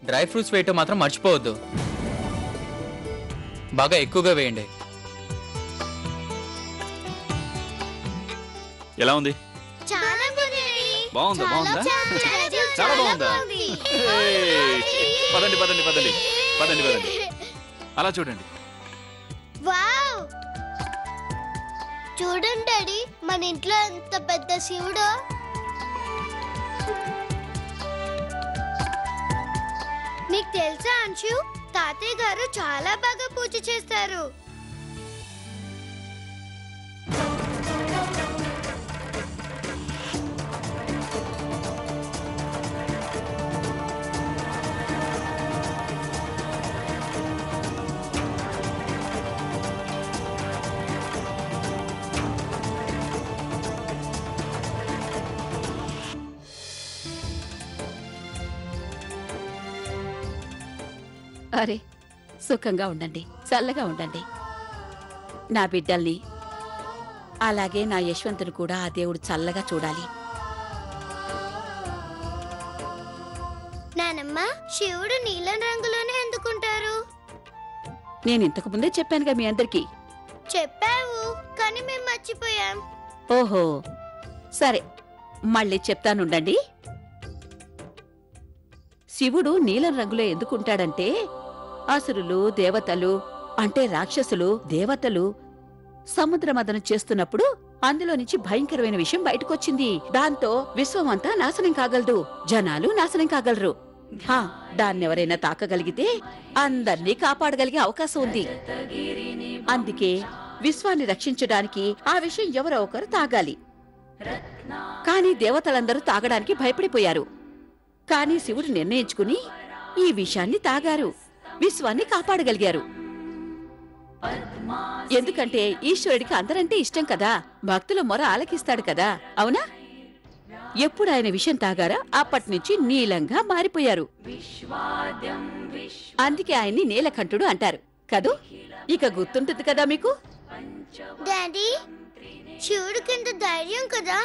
Dry fruits వేయటం మాత్రం మర్చిపోవద్దు. బాగా ఎక్కువగా వేయండి. ఎలా ఉంది? బాగుందా? బాగుందా? చాలా బాగుందా? పదండి పదండి పదండి పదండి పదండి. అలా చూడండి. చూడండి డాడీ, మన ఇంట్లో ఎంత పెద్ద శివుడు. నీకు తెలుసా అంశు, తాతయ్య గారు చాలా బాగా పూజ చేస్తారు. అరే, సుఖంగా ఉండండి, చల్లగా ఉండండి. నా బిడ్డల్ని అలాగే నా యశ్వంతుని కూడా ఆ దేవుడు చల్లగా చూడాలి. నానమ్మ, శివుడు నీలం రంగులోనే ఎందుకుంటారు? నేను ఇంతకు ముందే చెప్పానుగా మీ అందరికీ. చెప్పావు, కానీ మేము మర్చిపోయాం. ఓహో, సరే, మళ్ళీ చెప్తానుండండి. శివుడు నీలం రంగులో ఎందుకుంటాడంటే, అసురులు, దేవతలు అంటే రాక్షసులు, దేవతలు సముద్రమదనం చేస్తున్నప్పుడు అందులో నుంచి భయంకరమైన విషయం బయటకొచ్చింది. దాంతో విశ్వం అంతా నాశనం కాగలదు, జనాలు నాశనం కాగలరు. దాన్నెవరైనా తాకగలిగితే అందర్నీ కాపాడగలిగే అవకాశం ఉంది. అందుకే విశ్వాన్ని రక్షించడానికి ఆ విషయం ఎవరో ఒకరు తాగాలి. కానీ దేవతలందరూ తాగడానికి భయపడిపోయారు. కానీ శివుడు నిర్ణయించుకుని ఈ విషయాన్ని తాగారు, విశ్వాన్ని కాపాడగలిగారు. ఎందుకంటే ఈశ్వరుడికి అందరంటే ఇష్టం కదా, భక్తుల మొర ఆలకిస్తాడు కదా, అవునా? ఎప్పుడు ఆయన విషయం తాగారా అప్పటినుంచి నీలంగా మారిపోయారు. అందుకే ఆయన్ని నీలకంఠుడు అంటారు కదూ. ఇక గుర్తుంటుంది కదా మీకు? డాడీ, శివుడు కింద ధైర్యం కదా.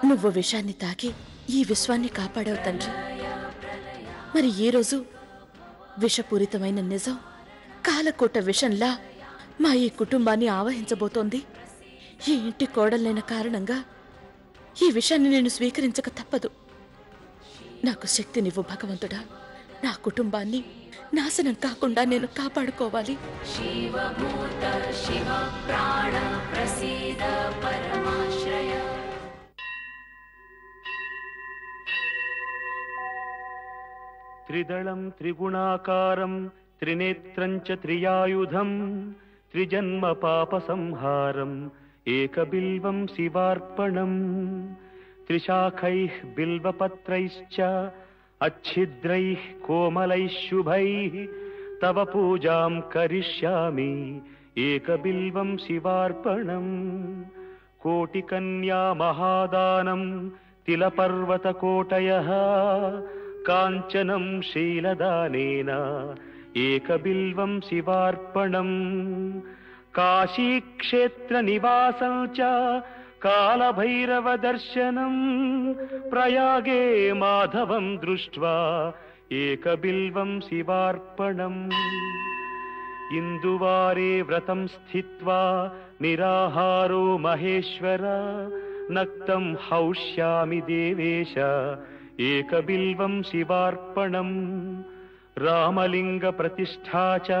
నువ్వు విషాన్ని తాకి ఈ విశ్వాన్ని కాపాడావు తండ్రి. మరి ఈ రోజు విషపూరితమైన నిజం కాలకోట విషంలా మా ఈ కుటుంబాన్ని ఆవహించబోతోంది. ఈ ఇంటి కోడలైన కారణంగా ఈ విషయాన్ని నేను స్వీకరించక తప్పదు. నాకు శక్తినివ్వు భగవంతుడా. నా కుటుంబాన్ని నాశనం కాకుండా నేను కాపాడుకోవాలి. శివభూత శివ ప్రాణ ప్రసీద పరమాశ్రయ. త్రిదళం త్రిగుణాకారం త్రినేత్రం చ త్రియాయుధం త్రిజన్మ పాప సంహారం ఏకబిల్వం శివార్పణం త్రిశాఖైః బిల్వపత్రైశ్చ అచ్ఛిద్రైః కోమలైః శుభైః తవ పూజాం కరిష్యామి ఏకబిల్వం శివార్పణం కోటికన్యా మహాదానం తిలపర్వతకోటయః కాంచనం శీలదానేన ఏకబిల్వం శివార్పణం కాశీక్షేత్ర నివాసం చ కాలభైరవ దర్శనం ప్రయాగే మాధవం దృష్ట్వా ఏకబిల్వం శివార్పణం ఇందువారే వ్రతం స్థిత్వా నిరాహారో మహేశ్వర నక్తం హౌష్యామి దేవేశ ఏకబిల్వం శివార్పణం రామలింగ ప్రతిష్ఠా చ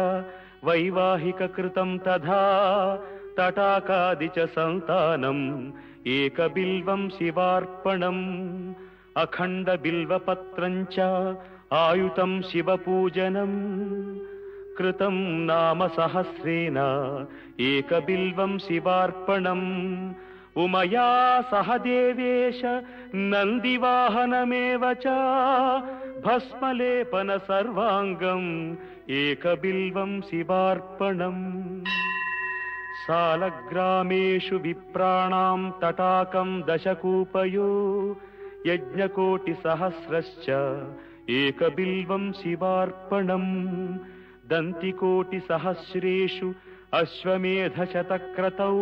వైవాహిక కృతం తథా తటాకాది చ సంతానం ఏకబిల్వం శివార్పణం అఖండ బిల్వపత్రం చ ఆయుతం శివపూజనం కృతం నామ సహస్రేణ ఏకబిల్వం శివార్పణం ఉమయా సహ దేవేశ నందివాహనమేవ చ భస్మలేపన సర్వాంగం ఏకబిల్వం శివార్పణం సాలగ్రామేషు విప్రాణాం తటాకం దశకూపయో యజ్ఞకోటి సహస్రశ్చ ఏకబిల్వం శివార్పణం దంతికోటిసహస్రేషు అశ్వమేధశతక్రతౌ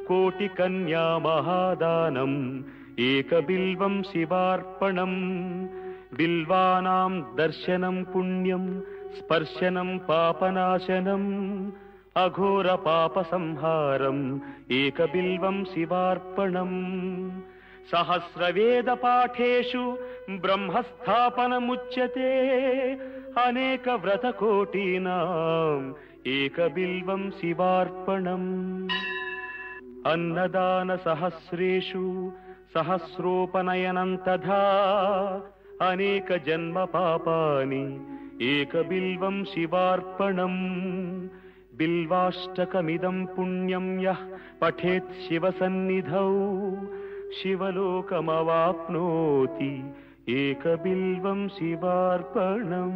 కోటికన్యా మహాదానం ఏకబిల్వం శివార్పణం బిల్వానాం దర్శనం పుణ్యం స్పర్శనం పాపనాశనం అఘోర పాప సంహారం ఏకబిల్వం శివార్పణం సహస్రవేద పాఠేషు బ్రహ్మస్థాపనముచ్యతే అనేక వ్రతకోటీనాం ఏకబిల్వం శివార్పణం అన్నదాన సహస్రేషు సహస్రోపనయనం తథా అనేక జన్మ పాపాని ఏకబిల్వం శివార్పణం బిల్వాష్టకమిదం పుణ్యం యః పఠేత్ శివసన్నిధౌ శివలోకమవాప్నోతి ఏకబిల్వం శివార్పణం.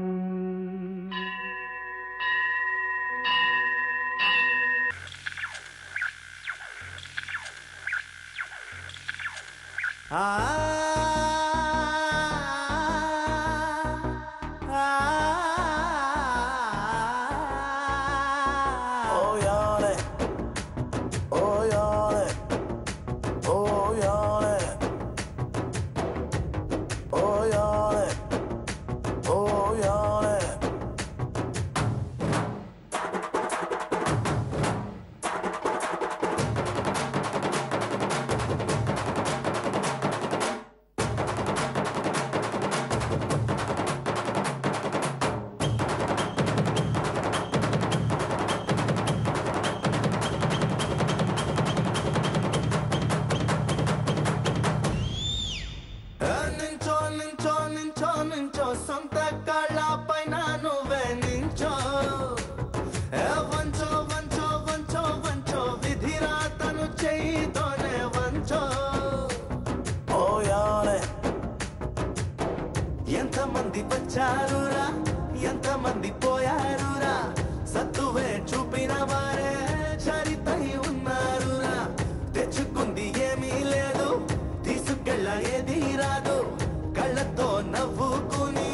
ఎంతమంది వచ్చారురా ఎంతమంది పోయారురా సత్తువే చూపిన వారే చరితై ఉన్నారురా తెచ్చుకుంది ఏమీ లేదు తీసుకెళ్ళ ఏది రాదు కళ్ళతో నవ్వుకుని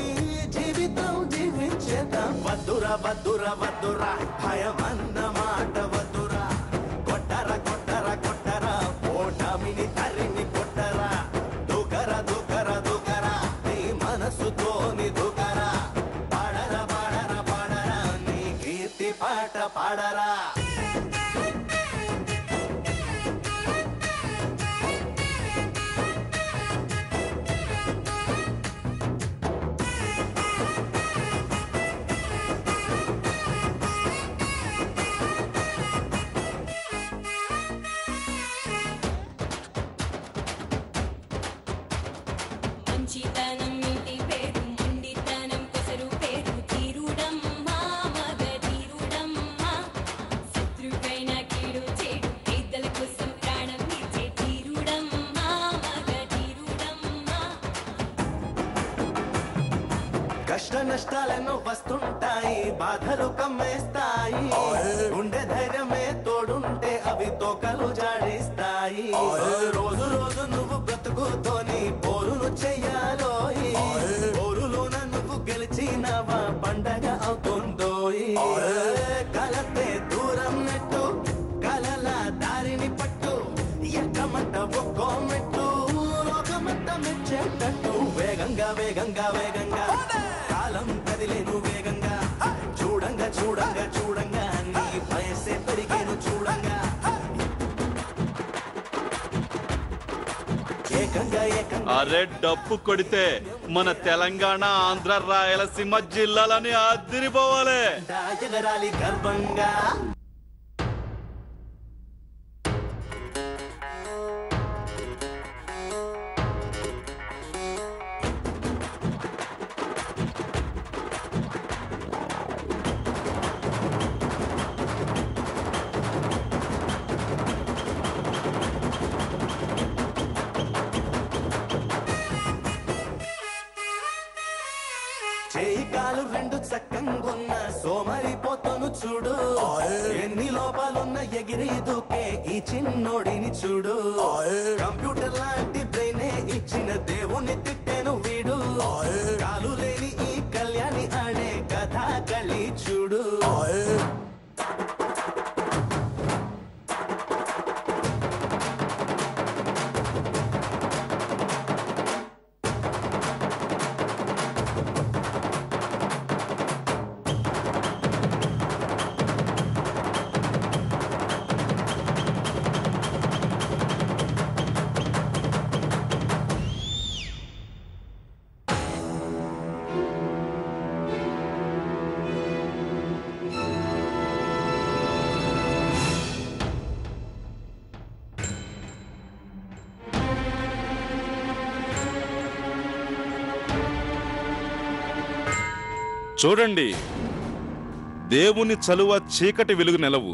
జీవితం జీవించేద్దాం వద్దురా వద్దురా వద్దురా భయమన్న మాట వద్దురా కొట్టరా కొట్టరా కొట్టరా ఓటమిని తరిమి కొట్టరా దూకరా దూకరా దూకరా నీ మనసుతోని దూకరా పాడరా పాడరా పాడరా నీ కీర్తి పాట పాడరా కష్ట నష్టాలను వస్తుంటాయి బాధలు కమ్మేస్తాయి గుండె ధైర్యమే తోడుంటే అవి తోకలు జాడిస్తాయి రోజు రోజు నువ్వు బ్రతుకుతోని పోరును చెయ్యాలో పోరులోన నువ్వు గెలిచినవా పండగ అవుతుందో కలతే దూరం నెట్టు కలల దారిని పట్టు ఎక్కమంట ఒక్కో మెట్టు లోకమంత మెచ్చేటట్టు వేగంగా వేగంగా వేగంగా కాలం కదిలేను వేగంగా చూడంగా చూడంగా చూడంగా నీ వయసే పెరిగేను చూడంగా ఏకంగా ఏకంగా అరే డప్పు కొడితే మన తెలంగాణ ఆంధ్ర రాయలసీమ జిల్లాలని అదిరిపోవాలి ఎగరాలి గర్వంగా చేయి కాలు రెండు చక్కంగున్న సోమరిపోతను చూడు ఎన్ని లోపాలు అందాలున్న ఎగిరి దూకే ఈ చిన్నోడిని చూడు కంప్యూటర్ లాంటి బ్రెయినే ఇచ్చిన దేవుని తిట్టెను వీడు కాలు లేని ఈ కళ్యాణి ఆడే కథా కళి చూడు చూడండి, దేవుని చలువ చీకటి వెలుగు నెలవు.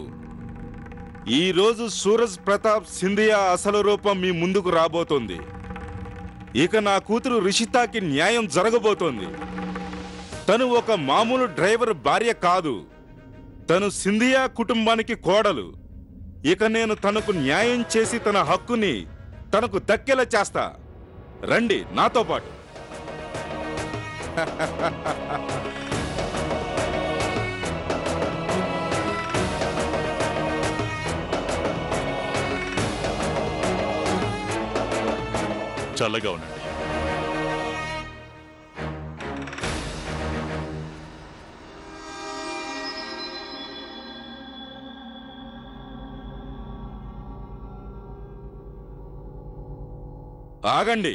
ఈరోజు సూరజ్ ప్రతాప్ సింధియా అసలు రూపం మీ ముందుకు రాబోతోంది. ఇక నా కూతురు రిషితాకి న్యాయం జరగబోతోంది. తను ఒక మామూలు డ్రైవర్ భార్య కాదు, తను సింధియా కుటుంబానికి కోడలు. ఇక నేను తనకు న్యాయం చేసి తన హక్కుని తనకు దక్కేలా చేస్తా. రండి నాతో పాటు. చల్లగా ఉండండి. ఆగండి.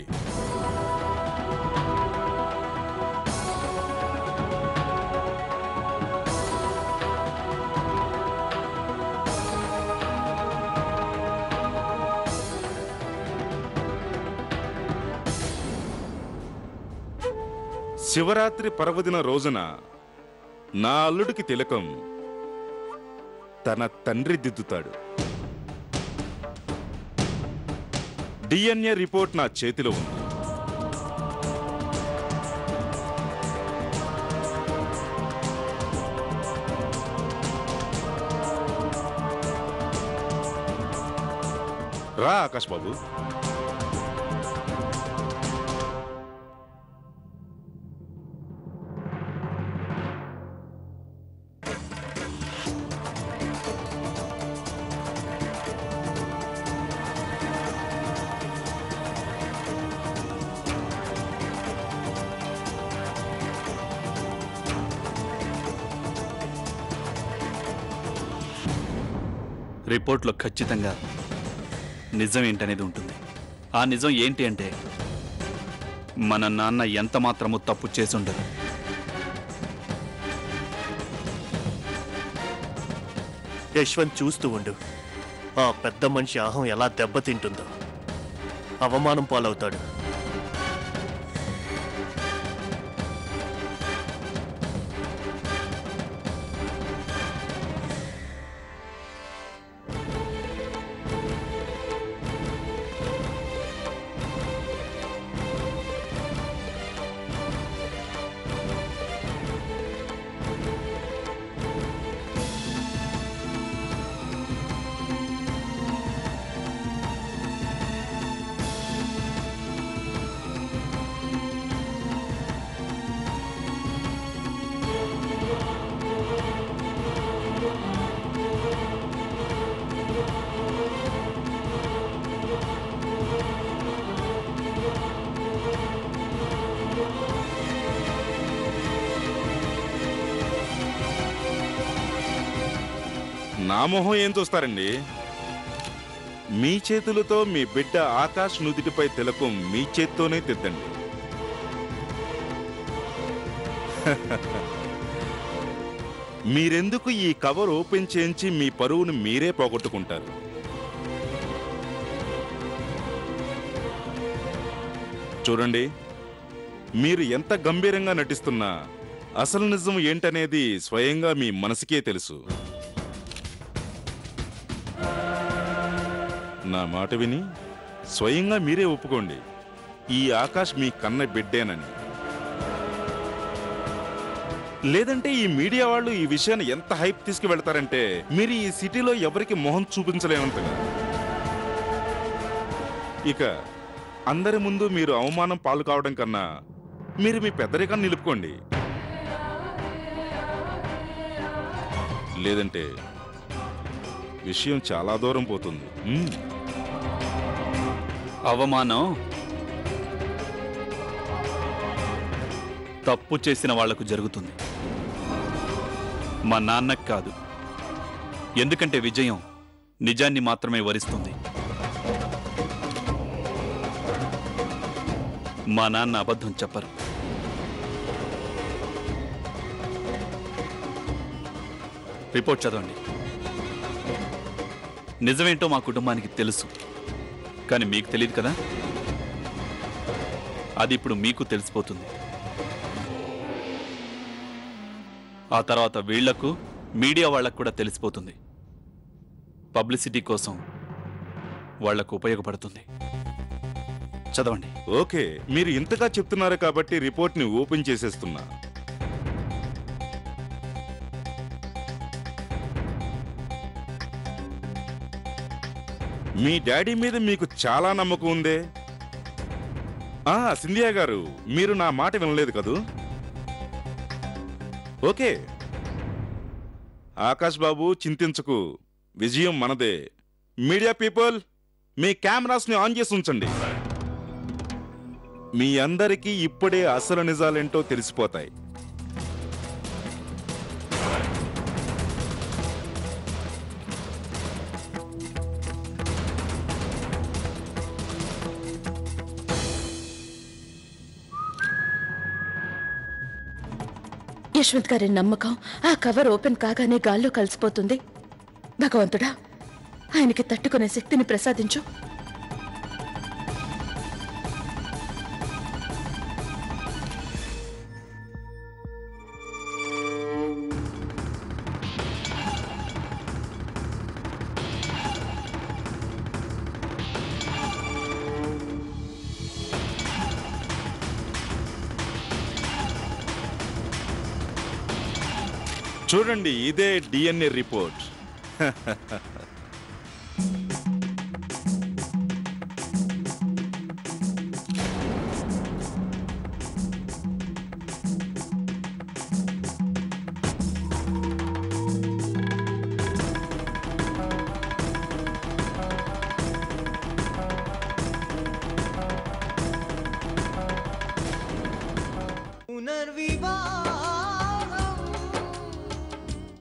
శివరాత్రి పర్వదిన రోజున నా అల్లుడికి తిలకం తన తండ్రి దిద్దుతాడు. డిఎన్ఏ రిపోర్ట్ నా చేతిలో ఉంది. రా ఆకాష్ బాబు. రిపోర్ట్లో ఖచ్చితంగా నిజం ఏంటనేది ఉంటుంది. ఆ నిజం ఏంటి అంటే మన నాన్న ఎంత మాత్రమూ తప్పు చేసి ఉండదు. యశ్వంత్ చూస్తూ ఉండు. ఆ పెద్ద మనిషి అహం ఎలా దెబ్బతింటుందో. అవమానం పాలవుతాడు. నా మొహం ఏం చూస్తారండి? మీ చేతులతో మీ బిడ్డ ఆకాష్ నుదిటిపై తిలకం మీ చేత్తోనే తిద్దండి. మీరెందుకు ఈ కవర్ ఓపెన్ చేయించి మీ పరువును మీరే పోగొట్టుకుంటారు? చూడండి, మీరు ఎంత గంభీరంగా నటిస్తున్నా అసలు నిజం ఏంటనేది స్వయంగా మీ మనసుకే తెలుసు. నా మాట విని స్వయంగా మీరే ఒప్పుకోండి, ఈ ఆకాష్ మీ కన్న బిడ్డేనని. లేదంటే ఈ మీడియా వాళ్ళు ఈ విషయాన్ని ఎంత హైప్ తీసుకువెళ్తారంటే మీరు ఈ సిటీలో ఎవరికి మొహం చూపించలేనంతగా. ఇక అందరి ముందు మీరు అవమానం పాలు కావడం కన్నా మీరు మీ పెద్దరికాన్ని నిలుపుకోండి. లేదంటే విషయం చాలా దూరం పోతుంది. అవమానం తప్పు చేసిన వాళ్లకు జరుగుతుంది, మా నాన్నకు కాదు. ఎందుకంటే విజయం నిజాన్ని మాత్రమే వరిస్తుంది. మా నాన్న అబద్ధం చెప్పరు. రిపోర్ట్ చదవండి. నిజమేంటో మా కుటుంబానికి తెలుసు, కానీ మీకు తెలియదు కదా. అది ఇప్పుడు మీకు తెలిసిపోతుంది. ఆ తర్వాత వీళ్లకు, మీడియా వాళ్లకు కూడా తెలిసిపోతుంది. పబ్లిసిటీ కోసం వాళ్లకు ఉపయోగపడుతుంది. చదవండి. ఓకే, మీరు ఇంతగా చెప్తున్నారు కాబట్టి రిపోర్ట్ని ఓపెన్ చేసేస్తున్నా. మీ డాడీ మీద మీకు చాలా నమ్మకం ఉందే. సింధియా గారు, మీరు నా మాట వినలేదు కదూ? ఓకే ఆకాష్ బాబు, చింతించకు, విజయం మనదే. మీడియా పీపుల్, మీ కెమెరాస్ని ఆన్ చేసి ఉంచండి. మీ అందరికీ ఇప్పుడే అసలు నిజాలేంటో తెలిసిపోతాయి. యశ్వంత్ గారి నమ్మకం ఆ కవర్ ఓపెన్ కాగానే గాల్లో కలిసిపోతుంది. భగవంతుడా, ఆయనకి తట్టుకునే శక్తిని ప్రసాదించు. చూడండి, ఇదే డిఎన్ఏ రిపోర్ట్.